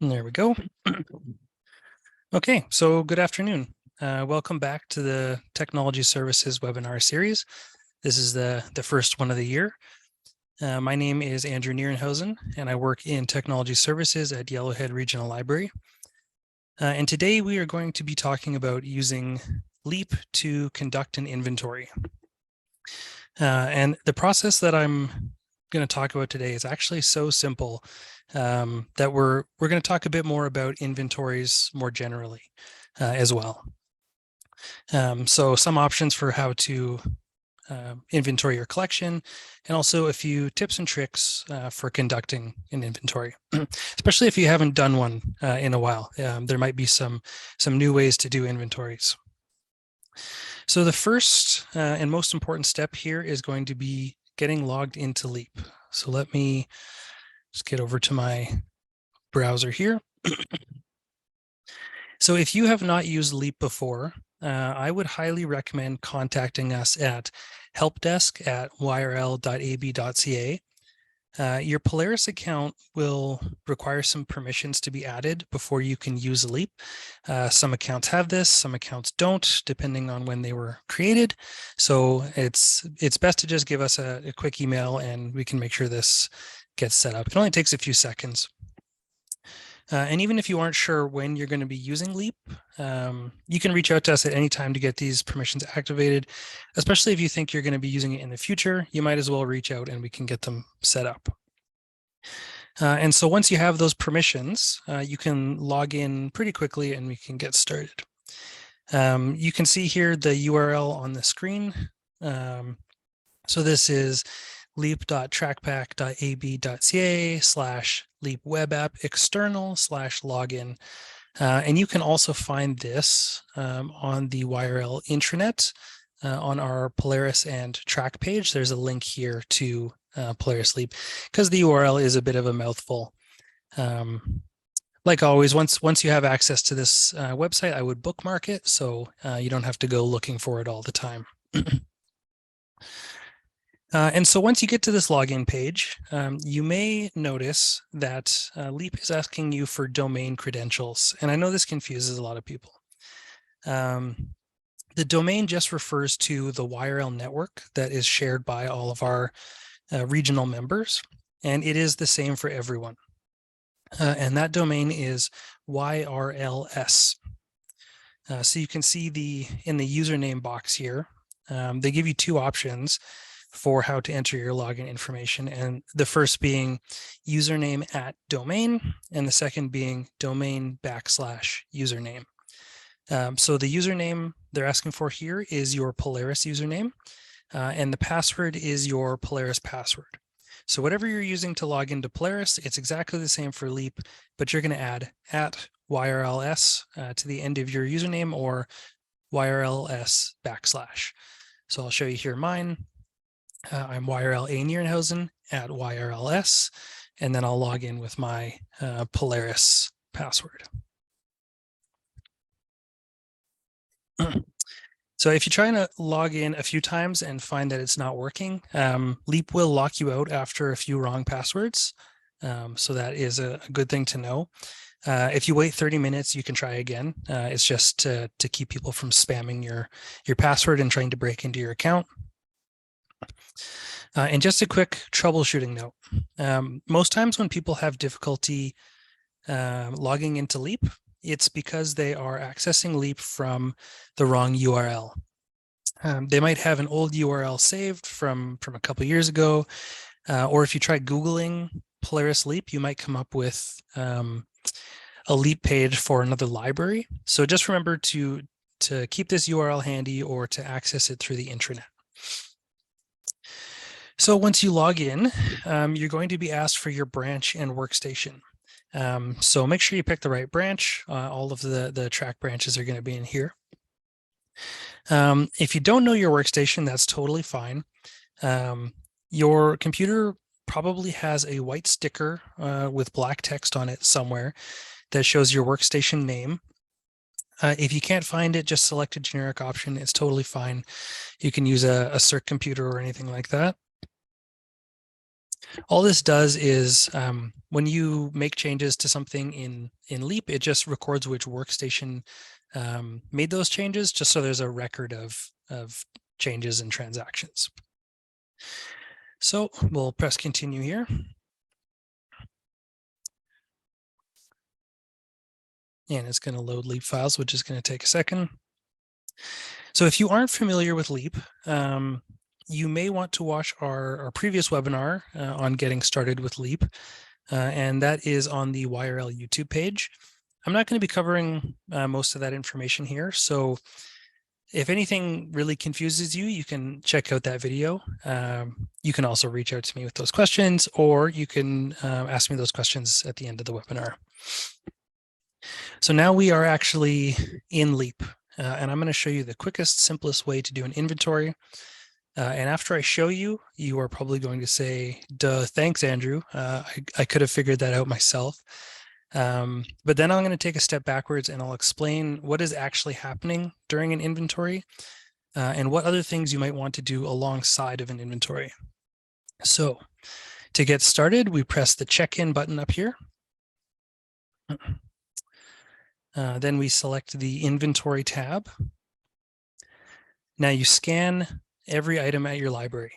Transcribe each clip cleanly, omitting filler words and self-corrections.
And there we go. Okay, so good afternoon. Welcome back to the Technology Services webinar series. This is the first one of the year. My name is Andrew Nierenhausen, and I work in Technology Services at Yellowhead Regional Library. And today we are going to be talking about using Leap to conduct an inventory. And the process that I'm going to talk about today is actually so simple that we're going to talk a bit more about inventories more generally as well. So some options for how to inventory your collection, and also a few tips and tricks for conducting an inventory, especially if you haven't done one in a while. There might be some new ways to do inventories. So the first and most important step here is going to be getting logged into Leap. So let me just get over to my browser here. So if you have not used Leap before, I would highly recommend contacting us at helpdesk@yrl.ab.ca. Your Polaris account will require some permissions to be added before you can use Leap. Some accounts have this, some accounts don't, depending on when they were created. So it's best to just give us a quick email and we can make sure this gets set up. It only takes a few seconds. And even if you aren't sure when you're going to be using Leap, you can reach out to us at any time to get these permissions activated, especially if you think you're going to be using it in the future. You might as well reach out and we can get them set up. And so once you have those permissions, you can log in pretty quickly and we can get started. You can see here the URL on the screen. So this is leap.trackpack.ab.ca/leap-web-app-external/login. And you can also find this on the YRL intranet on our Polaris and track page. There's a link here to Polaris Leap because the URL is a bit of a mouthful. Like always, once you have access to this website, I would bookmark it so you don't have to go looking for it all the time. And so once you get to this login page, you may notice that Leap is asking you for domain credentials. And I know this confuses a lot of people. The domain just refers to the YRL network that is shared by all of our regional members, and it is the same for everyone. And that domain is YRLS. So you can see in the username box here, they give you two options for how to enter your login information. And the first being username @domain, and the second being domain/username. So the username they're asking for here is your Polaris username, and the password is your Polaris password. So whatever you're using to log into Polaris, it's exactly the same for Leap, but you're going to add @YRLS to the end of your username, or YRLS /. So I'll show you here mine. I'm YRL A Nierenhausen @YRLS, and then I'll log in with my Polaris password. So if you try to log in a few times and find that it's not working, Leap will lock you out after a few wrong passwords. So that is a good thing to know. If you wait 30 minutes, you can try again. It's just to keep people from spamming your password and trying to break into your account. And just a quick troubleshooting note. Most times when people have difficulty logging into Leap, it's because they are accessing Leap from the wrong URL. They might have an old URL saved from a couple of years ago, or if you try Googling Polaris Leap, you might come up with a Leap page for another library. So just remember to keep this URL handy or to access it through the intranet. So once you log in, you're going to be asked for your branch and workstation. So make sure you pick the right branch. All of the track branches are going to be in here. If you don't know your workstation, that's totally fine. Your computer probably has a white sticker with black text on it somewhere that shows your workstation name. If you can't find it, just select a generic option. It's totally fine. You can use a circ computer or anything like that. All this does is when you make changes to something in Leap, it just records which workstation made those changes, just so there's a record of changes and transactions. So we'll press continue here. And it's going to load Leap files, which is going to take a second. So if you aren't familiar with Leap, you may want to watch our previous webinar on getting started with Leap, and that is on the YRL YouTube page. I'm not going to be covering most of that information here, so if anything really confuses you, you can check out that video. You can also reach out to me with those questions, or you can ask me those questions at the end of the webinar. So now we are actually in Leap, and I'm going to show you the quickest, simplest way to do an inventory. And after I show you, you are probably going to say, duh, thanks, Andrew. I could have figured that out myself. But then I'm going to take a step backwards and I'll explain what is actually happening during an inventory and what other things you might want to do alongside of an inventory. So to get started, we press the check-in button up here. Then we select the inventory tab. Now you scan every item at your library,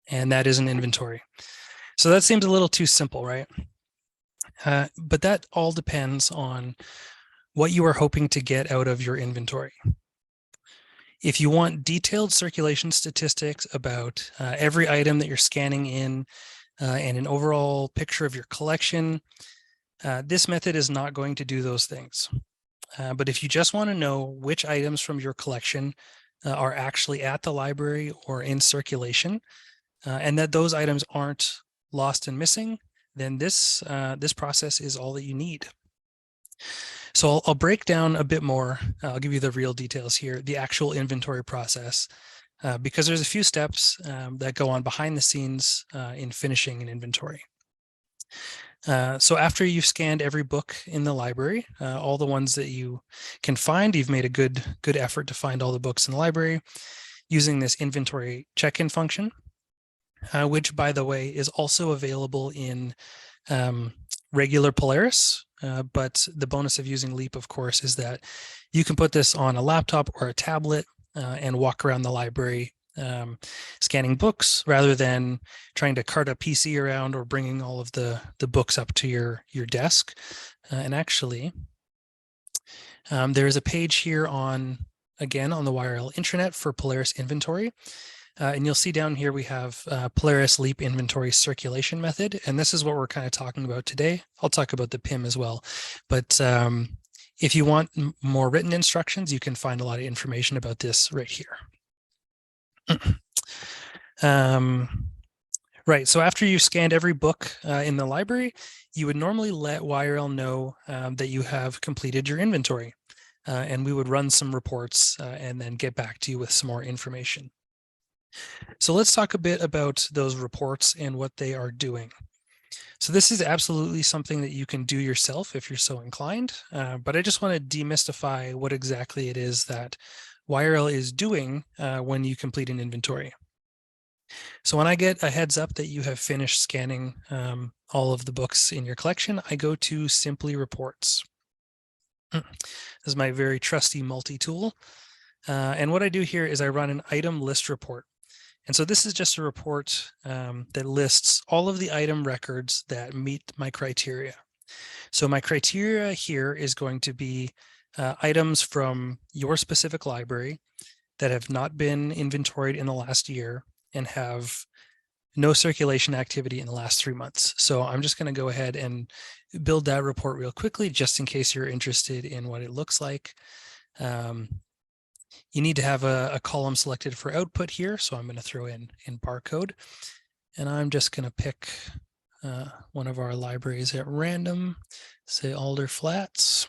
and that is an inventory. So that seems a little too simple, right? But that all depends on what you are hoping to get out of your inventory. If you want detailed circulation statistics about every item that you're scanning in and an overall picture of your collection, this method is not going to do those things. But if you just want to know which items from your collection are actually at the library or in circulation, and that those items aren't lost and missing, then this process is all that you need. So I'll break down a bit more. I'll give you the real details here, the actual inventory process, because there's a few steps that go on behind the scenes in finishing an inventory. So after you've scanned every book in the library, all the ones that you can find, you've made a good effort to find all the books in the library using this inventory check-in function, which, by the way, is also available in regular Polaris. But the bonus of using Leap, of course, is that you can put this on a laptop or a tablet and walk around the library scanning books rather than trying to cart a PC around or bringing all of the books up to your desk. And actually, there is a page here again on the YRL intranet for Polaris inventory. And you'll see down here we have Polaris Leap inventory circulation method. And this is what we're kind of talking about today. I'll talk about the PIM as well. But if you want more written instructions, you can find a lot of information about this right here. Right, so after you've scanned every book in the library, you would normally let YRL know that you have completed your inventory. And we would run some reports and then get back to you with some more information. So let's talk a bit about those reports and what they are doing. So this is absolutely something that you can do yourself if you're so inclined, but I just want to demystify what exactly it is that YRL is doing when you complete an inventory. So when I get a heads up that you have finished scanning all of the books in your collection, I go to Simply Reports. This is my very trusty multi-tool. And what I do here is I run an item list report. And so this is just a report that lists all of the item records that meet my criteria. So my criteria here is going to be items from your specific library that have not been inventoried in the last year and have no circulation activity in the last 3 months. So I'm just going to go ahead and build that report real quickly, just in case you're interested in what it looks like. You need to have a column selected for output here. So I'm going to throw in barcode, and I'm just going to pick one of our libraries at random, say Alder Flats.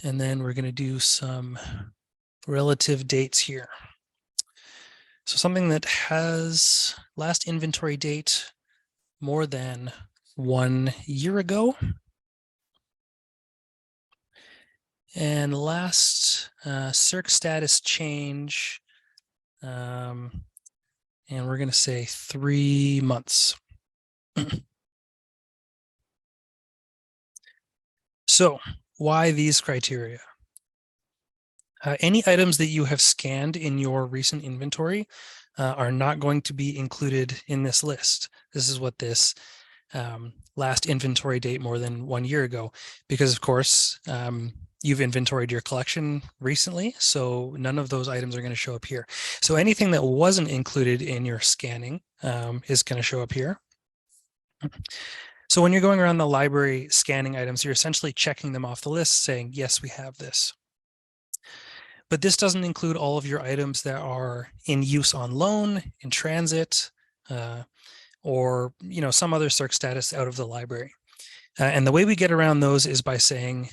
And then we're going to do some relative dates here. So something that has last inventory date more than 1 year ago. And last circ status change And we're going to say 3 months. So why these criteria? Any items that you have scanned in your recent inventory are not going to be included in this list. This is what this last inventory date more than 1 year ago, because of course, you've inventoried your collection recently, so none of those items are going to show up here. So anything that wasn't included in your scanning is going to show up here. So when you're going around the library scanning items, you're essentially checking them off the list saying, yes, we have this. But this doesn't include all of your items that are in use on loan, in transit, or some other circ status out of the library. And the way we get around those is by saying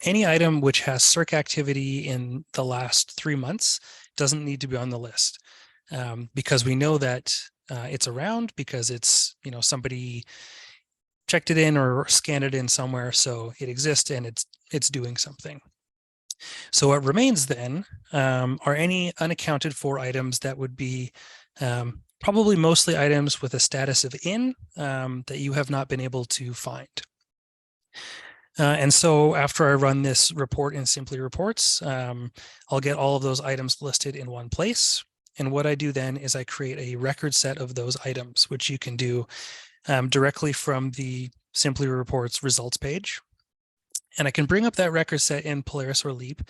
any item which has circ activity in the last 3 months doesn't need to be on the list, because we know that it's around because it's, somebody checked it in or scanned it in somewhere, so it exists and it's doing something. So what remains then are any unaccounted for items that would be probably mostly items with a status of in that you have not been able to find. And so after I run this report in Simply Reports, I'll get all of those items listed in one place. And what I do then is I create a record set of those items, which you can do directly from the Simply Reports results page. And I can bring up that record set in Polaris or Leap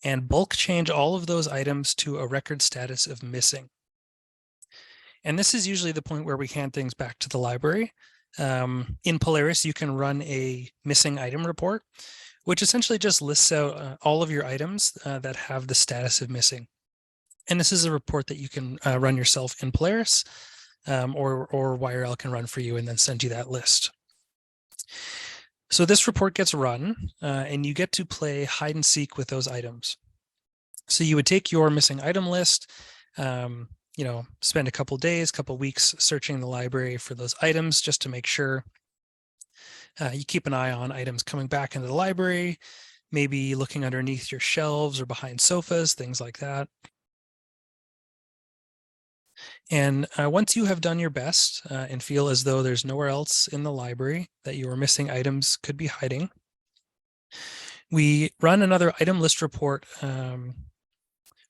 and bulk change all of those items to a record status of missing. And this is usually the point where we hand things back to the library. In Polaris, you can run a missing item report, which essentially just lists out all of your items that have the status of missing. And this is a report that you can run yourself in Polaris, or YRL can run for you and then send you that list. So this report gets run and you get to play hide and seek with those items. So you would take your missing item list, spend a couple days, couple weeks searching the library for those items just to make sure. You keep an eye on items coming back into the library, maybe looking underneath your shelves or behind sofas, things like that. And once you have done your best and feel as though there's nowhere else in the library that your missing items could be hiding, we run another item list report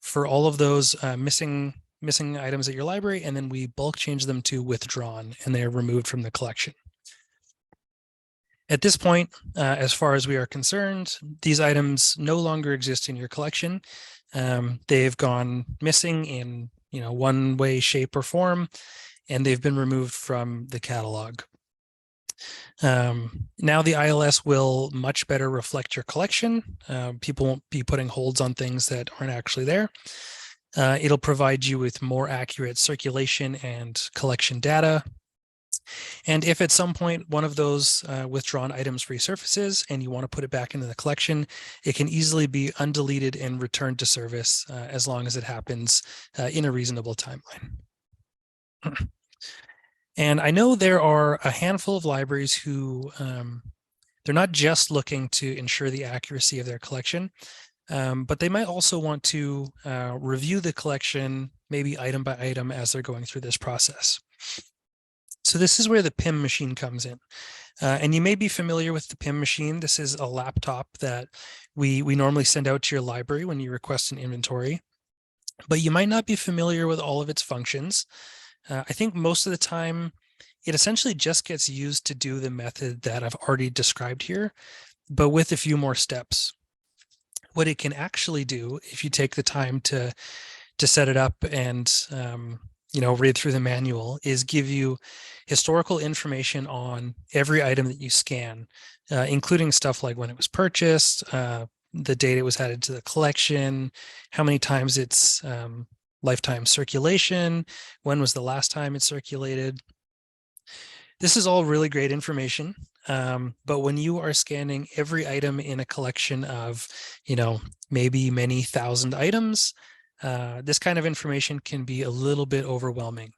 for all of those missing items at your library, and then we bulk change them to withdrawn, and they are removed from the collection. At this point, as far as we are concerned, these items no longer exist in your collection. They've gone missing in one way, shape, or form, and they've been removed from the catalog. Now the ILS will much better reflect your collection. People won't be putting holds on things that aren't actually there. It'll provide you with more accurate circulation and collection data. And if at some point one of those withdrawn items resurfaces and you want to put it back into the collection, it can easily be undeleted and returned to service as long as it happens in a reasonable timeline. And I know there are a handful of libraries who they're not just looking to ensure the accuracy of their collection, but they might also want to review the collection, maybe item by item, as they're going through this process. So this is where the PIM machine comes in. And you may be familiar with the PIM machine. This is a laptop that we normally send out to your library when you request an inventory, but you might not be familiar with all of its functions. I think most of the time, it essentially just gets used to do the method that I've already described here, but with a few more steps. What it can actually do, if you take the time to set it up and read through the manual, is give you historical information on every item that you scan, including stuff like when it was purchased, the date it was added to the collection, how many times it's lifetime circulation, when was the last time it circulated. This is all really great information, but when you are scanning every item in a collection of, maybe many thousand items, this kind of information can be a little bit overwhelming.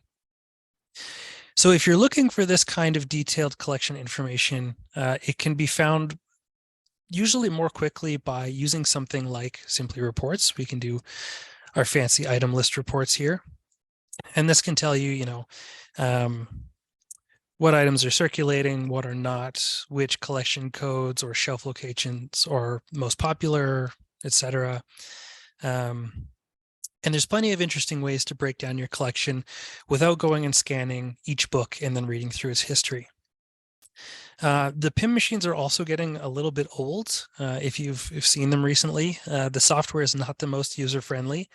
So if you're looking for this kind of detailed collection information, it can be found usually more quickly by using something like Simply Reports. We can do our fancy item list reports here. And this can tell you, what items are circulating, what are not, which collection codes or shelf locations are most popular, etc. And there's plenty of interesting ways to break down your collection without going and scanning each book and then reading through its history. The PIM machines are also getting a little bit old. If you've seen them recently, the software is not the most user-friendly.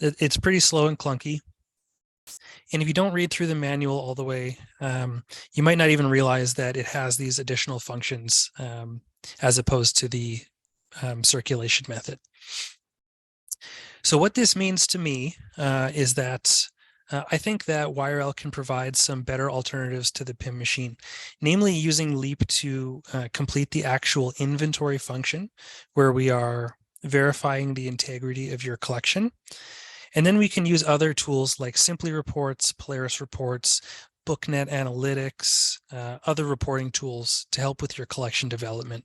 It's pretty slow and clunky. And if you don't read through the manual all the way, you might not even realize that it has these additional functions as opposed to the circulation method. So what this means to me is that I think that YRL can provide some better alternatives to the PIM machine, namely using Leap to complete the actual inventory function, where we are verifying the integrity of your collection. And then we can use other tools like Simply Reports, Polaris Reports, BookNet Analytics, other reporting tools to help with your collection development.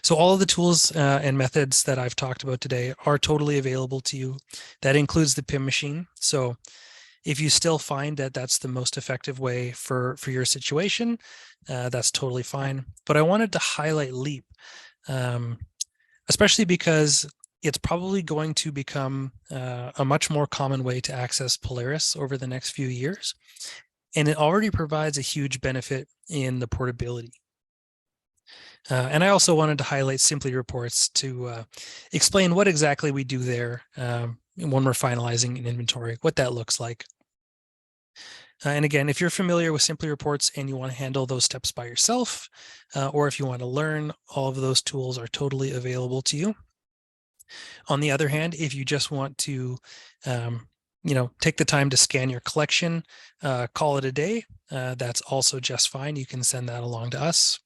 So all of the tools and methods that I've talked about today are totally available to you. That includes the PIM machine. So if you still find that that's the most effective way for your situation, that's totally fine. But I wanted to highlight Leap, especially because it's probably going to become a much more common way to access Polaris over the next few years. And it already provides a huge benefit in the portability. And I also wanted to highlight Simply Reports to explain what exactly we do there when we're finalizing an inventory, what that looks like. And again, if you're familiar with Simply Reports and you want to handle those steps by yourself, or if you want to learn, all of those tools are totally available to you. On the other hand, if you just want to, take the time to scan your collection, call it a day, that's also just fine. You can send that along to us.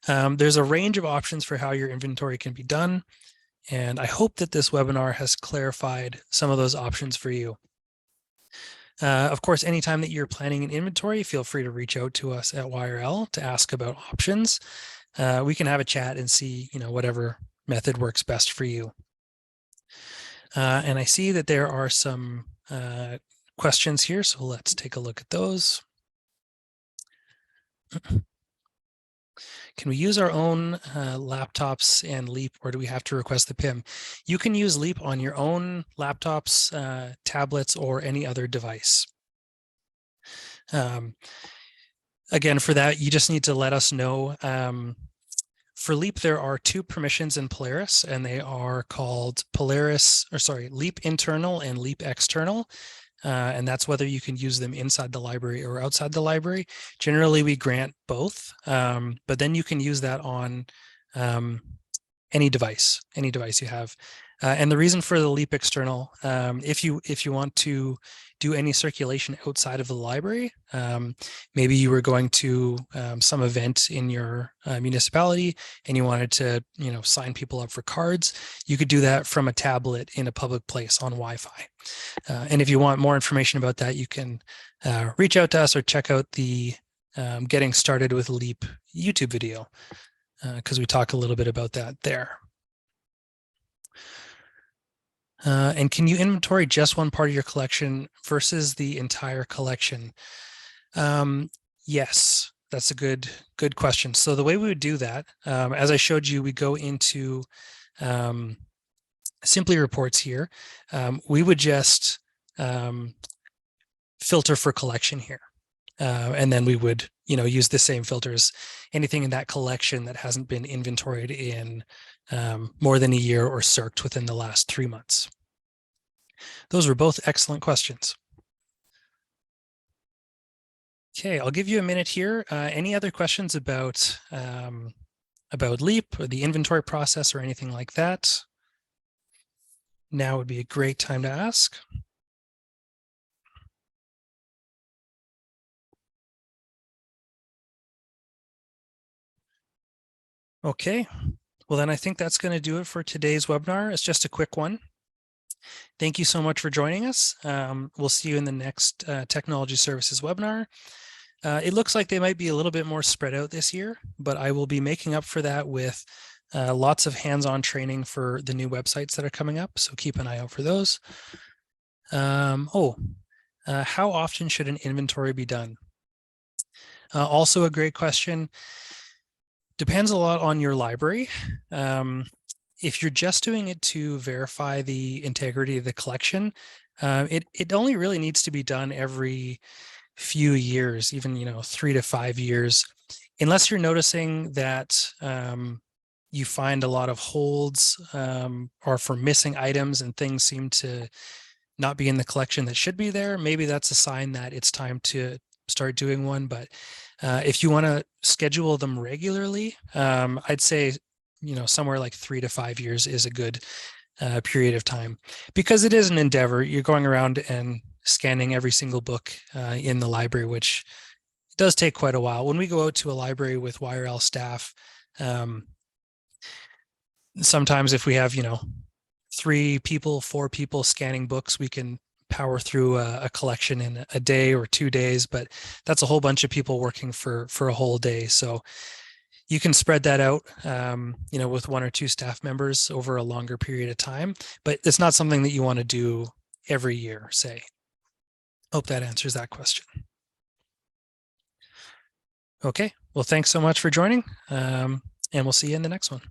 There's a range of options for how your inventory can be done, and I hope that this webinar has clarified some of those options for you. Of course, anytime that you're planning an inventory, feel free to reach out to us at YRL to ask about options. We can have a chat and see, whatever method works best for you. And I see that there are some questions here, so let's take a look at those. Can we use our own laptops and Leap, or do we have to request the PIM? You can use Leap on your own laptops, tablets, or any other device. Again, for that, you just need to let us know. For Leap, there are two permissions in Polaris, and they are called Leap Internal and Leap External. And that's whether you can use them inside the library or outside the library. Generally, we grant both, but then you can use that on any device you have. And the reason for the Leap External, if you want to do any circulation outside of the library, maybe you were going to some event in your municipality and you wanted to, sign people up for cards, you could do that from a tablet in a public place on Wi-Fi. And if you want more information about that, you can reach out to us or check out the Getting Started with Leap YouTube video, because we talk a little bit about that there. And can you inventory just one part of your collection versus the entire collection? Yes, that's a good question. So the way we would do that, as I showed you, we go into Simply Reports here. We would just filter for collection here. And then we would, use the same filters. Anything in that collection that hasn't been inventoried in more than a year or circed within the last 3 months. Those were both excellent questions. Okay, I'll give you a minute here. Any other questions about Leap or the inventory process or anything like that? Now would be a great time to ask. Okay, well then I think that's going to do it for today's webinar. It's just a quick one. Thank you so much for joining us. We'll see you in the next Technology Services webinar. It looks like they might be a little bit more spread out this year, but I will be making up for that with lots of hands-on training for the new websites that are coming up. So keep an eye out for those. How often should an inventory be done? Also a great question. Depends a lot on your library. If you're just doing it to verify the integrity of the collection, it only really needs to be done every few years, even 3 to 5 years, unless you're noticing that you find a lot of holds or for missing items and things seem to not be in the collection that should be there. Maybe that's a sign that it's time to start doing one. But if you want to schedule them regularly, I'd say somewhere like 3 to 5 years is a good period of time, because it is an endeavor. You're going around and scanning every single book in the library, which does take quite a while. When we go out to a library with YRL staff, sometimes if we have 3 people, 4 people scanning books, we can power through a collection in a day or 2 days, but that's a whole bunch of people working for a whole day. So you can spread that out, with 1 or 2 staff members over a longer period of time, but it's not something that you want to do every year, say. Hope that answers that question. Okay, well, thanks so much for joining, and we'll see you in the next one.